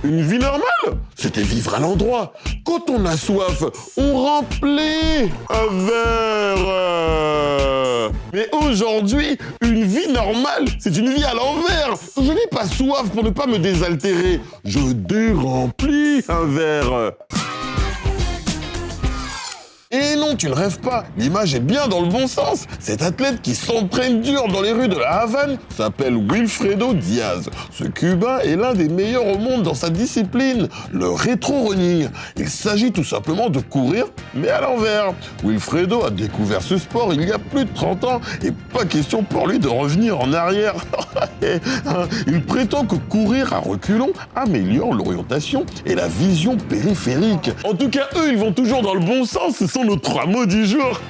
Une vie normale, c'était vivre à l'endroit. Quand on a soif, on remplit un verre. Mais aujourd'hui, une vie normale, c'est une vie à l'envers. Je n'ai pas soif pour ne pas me désaltérer. Je déremplis un verre. Et non, tu ne rêves pas, l'image est bien dans le bon sens. Cet athlète qui s'entraîne dur dans les rues de la Havane s'appelle Wilfredo Diaz. Ce Cubain est l'un des meilleurs au monde dans sa discipline, le rétro-running. Il s'agit tout simplement de courir, mais à l'envers. Wilfredo a découvert ce sport il y a plus de 30 ans et pas question pour lui de revenir en arrière. Il prétend que courir à reculons améliore l'orientation et la vision périphérique. En tout cas, eux, ils vont toujours dans le bon sens. Ce sont nos 3 mots du jour.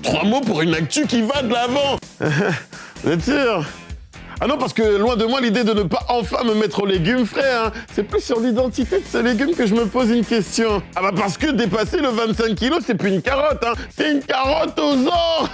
3 mots pour une actu qui va de l'avant. Vous êtes sûr? Ah non, parce que loin de moi l'idée de ne pas enfin me mettre aux légumes frais, hein. C'est plus sur l'identité de ce légume que je me pose une question. Ah bah parce que dépasser le 25 kilos, c'est plus une carotte, hein. C'est une carotte aux os.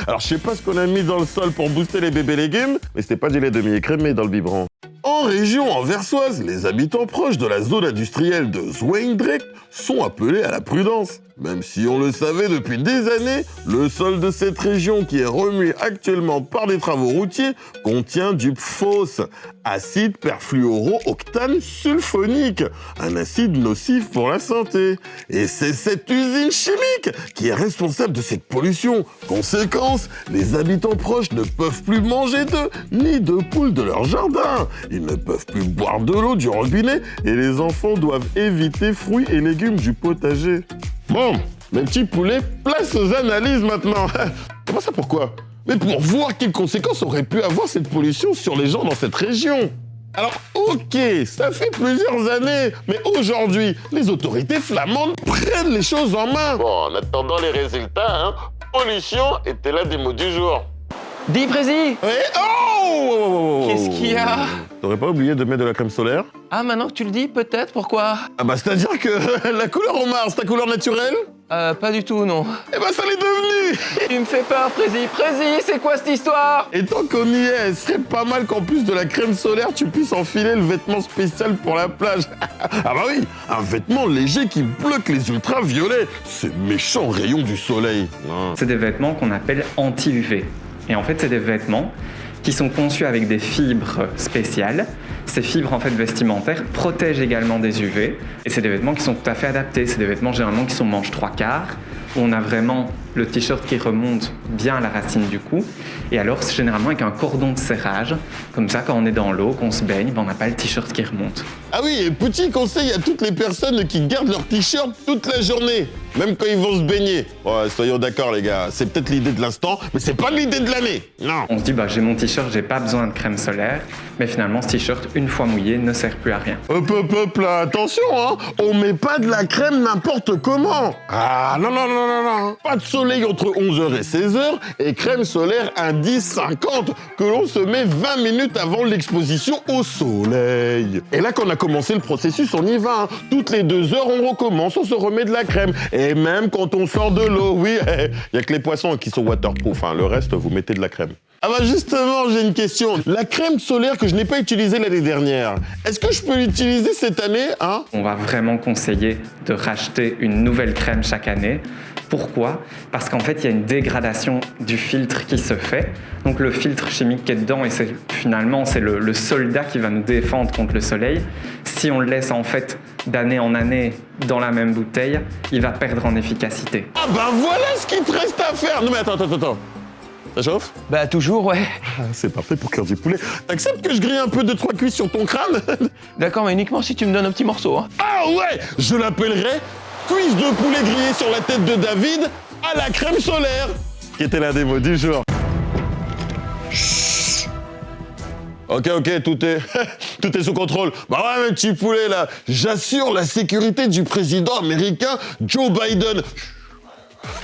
Alors je sais pas ce qu'on a mis dans le sol pour booster les bébés légumes, mais c'était pas du lait demi-écrémé dans le biberon. En région anversoise, les habitants proches de la zone industrielle de Zwijndrecht sont appelés à la prudence. Même si on le savait depuis des années, le sol de cette région qui est remué actuellement par des travaux routiers contient du PFOS, acide perfluorooctane sulfonique, un acide nocif pour la santé. Et c'est cette usine chimique qui est responsable de cette pollution. Conséquence, les habitants proches ne peuvent plus manger d'œufs ni de poules de leur jardin. Ils ne peuvent plus boire de l'eau du robinet et les enfants doivent éviter fruits et légumes du potager. Bon, mes petits poulets, place aux analyses maintenant. Comment ça, pourquoi? Mais pour voir quelles conséquences aurait pu avoir cette pollution sur les gens dans cette région. Alors, ok, ça fait plusieurs années, mais aujourd'hui, les autorités flamandes prennent les choses en main. Bon, en attendant les résultats, pollution était l'un des mots du jour. Dis, Prési! Ouais. Oh! Qu'est-ce qu'il y a? T'aurais pas oublié de mettre de la crème solaire? Ah, maintenant que tu le dis, peut-être, pourquoi? Ah bah, c'est-à-dire que la couleur au Mars, ta couleur naturelle? Pas du tout, non. Eh ben, ça l'est devenu! Tu me fais peur, Prési! Prési, c'est quoi cette histoire? Et tant qu'on y est, ce serait pas mal qu'en plus de la crème solaire, tu puisses enfiler le vêtement spécial pour la plage. Ah bah oui, un vêtement léger qui bloque les ultraviolets, ces méchants rayons du soleil. C'est des vêtements qu'on appelle anti-UV. Et en fait, c'est des vêtements qui sont conçus avec des fibres spéciales. Ces fibres en fait vestimentaires protègent également des UV et c'est des vêtements qui sont tout à fait adaptés. C'est des vêtements généralement qui sont manches 3/4 où on a vraiment le t-shirt qui remonte bien à la racine du cou et alors c'est généralement avec un cordon de serrage. Comme ça, quand on est dans l'eau, qu'on se baigne, on n'a pas le t-shirt qui remonte. Ah oui, et petit conseil à toutes les personnes qui gardent leur t-shirt toute la journée, même quand ils vont se baigner. Ouais, soyons d'accord les gars, c'est peut-être l'idée de l'instant, mais c'est pas l'idée de l'année, non. On se dit, j'ai mon t-shirt, j'ai pas besoin de crème solaire, mais finalement ce t-shirt, une fois mouillé, ne sert plus à rien. Hop là, attention, on met pas de la crème n'importe comment. Ah non, pas de soleil entre 11h et 16h et crème solaire indice 50 que l'on se met 20 minutes avant l'exposition au soleil. Et là, quand on a commencé le processus, on y va. Toutes les 2 heures, on recommence, on se remet de la crème. Et même quand on sort de l'eau, oui, il y a que les poissons qui sont waterproof. Le reste, vous mettez de la crème. Ah bah justement, j'ai une question. La crème solaire que je n'ai pas utilisée l'année dernière, est-ce que je peux l'utiliser cette année, On va vraiment conseiller de racheter une nouvelle crème chaque année. Pourquoi? Parce qu'en fait, il y a une dégradation du filtre qui se fait. Donc le filtre chimique qui est dedans, et finalement, c'est le soldat qui va nous défendre contre le soleil. Si on le laisse en fait d'année en année dans la même bouteille, il va perdre en efficacité. Ah bah voilà ce qu'il te reste à faire. Non mais attends. Ça chauffe? Bah toujours, ouais. C'est parfait pour cuire du poulet. T'acceptes que je grille un peu de 3 cuisses sur ton crâne? D'accord, mais uniquement si tu me donnes un petit morceau, Ah ouais! Je l'appellerai cuisse de poulet grillé sur la tête de David à la crème solaire, qui était l'un des mots du jour. Chut. Ok, tout est sous contrôle. Bah ouais, mes petits poulets, là, j'assure la sécurité du président américain Joe Biden.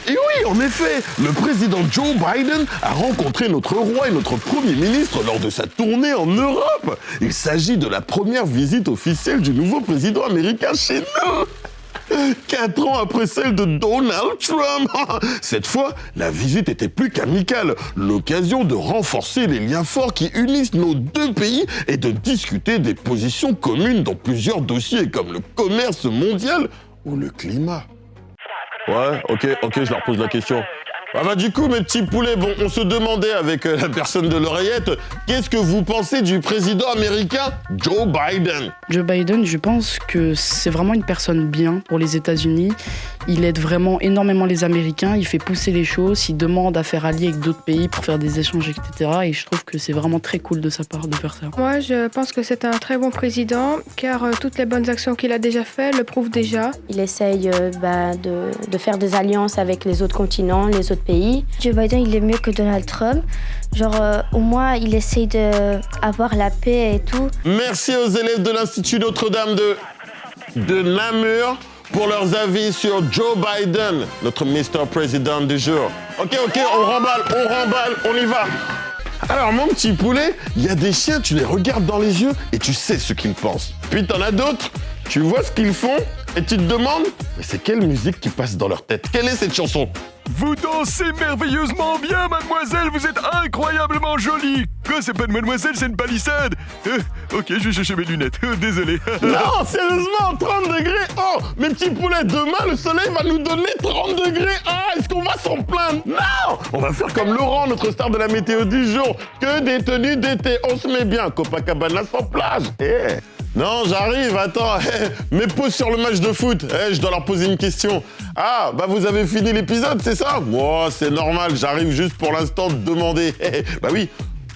Et oui, en effet, le président Joe Biden a rencontré notre roi et notre premier ministre lors de sa tournée en Europe. Il s'agit de la première visite officielle du nouveau président américain chez nous. 4 ans après celle de Donald Trump. Cette fois, la visite était plus qu'amicale. L'occasion de renforcer les liens forts qui unissent nos deux pays et de discuter des positions communes dans plusieurs dossiers comme le commerce mondial ou le climat. Ouais, ok, je leur pose la question. Du coup, mes petits poulets, bon, on se demandait avec la personne de l'oreillette, qu'est-ce que vous pensez du président américain Joe Biden? Joe Biden, je pense que c'est vraiment une personne bien pour les États-Unis. Il aide vraiment énormément les Américains, il fait pousser les choses, il demande à faire allier avec d'autres pays pour faire des échanges, etc. Et je trouve que c'est vraiment très cool de sa part de faire ça. Moi, je pense que c'est un très bon président, car toutes les bonnes actions qu'il a déjà faites le prouvent déjà. Il essaye de faire des alliances avec les autres continents, les autres pays. Joe Biden, il est mieux que Donald Trump. Au moins, il essaye d'avoir la paix et tout. Merci aux élèves de l'Institut Notre-Dame de Namur pour leurs avis sur Joe Biden, notre Mr. Président du jour. Ok, on remballe, on y va. Alors, mon petit poulet, il y a des chiens, tu les regardes dans les yeux et tu sais ce qu'ils pensent. Puis t'en as d'autres, tu vois ce qu'ils font et tu te demandes, mais c'est quelle musique qui passe dans leur tête? Quelle est cette chanson? Vous dansez merveilleusement bien, mademoiselle, vous êtes incroyablement jolie. Quoi, c'est pas une mademoiselle, c'est une palissade. Ok, je vais chercher mes lunettes, désolé. Non, sérieusement, 30 degrés. Oh, mes petits poulets, demain, le soleil va nous donner 30 degrés. Ah, est-ce qu'on va s'en plaindre? Non, on va faire comme Laurent, notre star de la météo du jour. Que des tenues d'été, on se met bien. Copacabana sans plage. Non, j'arrive, attends. Mais pause sur le match de foot. Je dois leur poser une question. Ah, vous avez fini l'épisode, c'est ça? Moi, c'est normal, j'arrive juste pour l'instant de demander. Oui.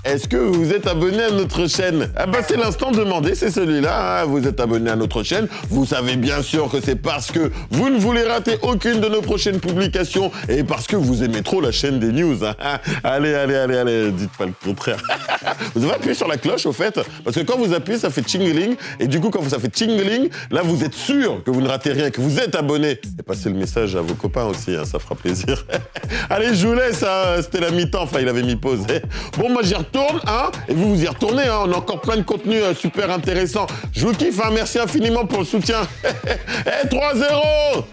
Est-ce que vous êtes abonné à notre chaîne? C'est l'instant demandé, c'est celui-là. Vous êtes abonné à notre chaîne. Vous savez bien sûr que c'est parce que vous ne voulez rater aucune de nos prochaines publications et parce que vous aimez trop la chaîne des news. Allez, dites pas le contraire. Vous avez appuyé sur la cloche, au fait, parce que quand vous appuyez, ça fait tchingling. Et du coup, quand ça fait tchingling, là, vous êtes sûr que vous ne ratez rien, que vous êtes abonné. Et passez le message à vos copains aussi, ça fera plaisir. Allez, je vous laisse, c'était la mi-temps, il avait mis pause. Bon, moi, j'y retourne, et vous y retournez, on a encore plein de contenus super intéressants. Je vous kiffe, merci infiniment pour le soutien. 3-0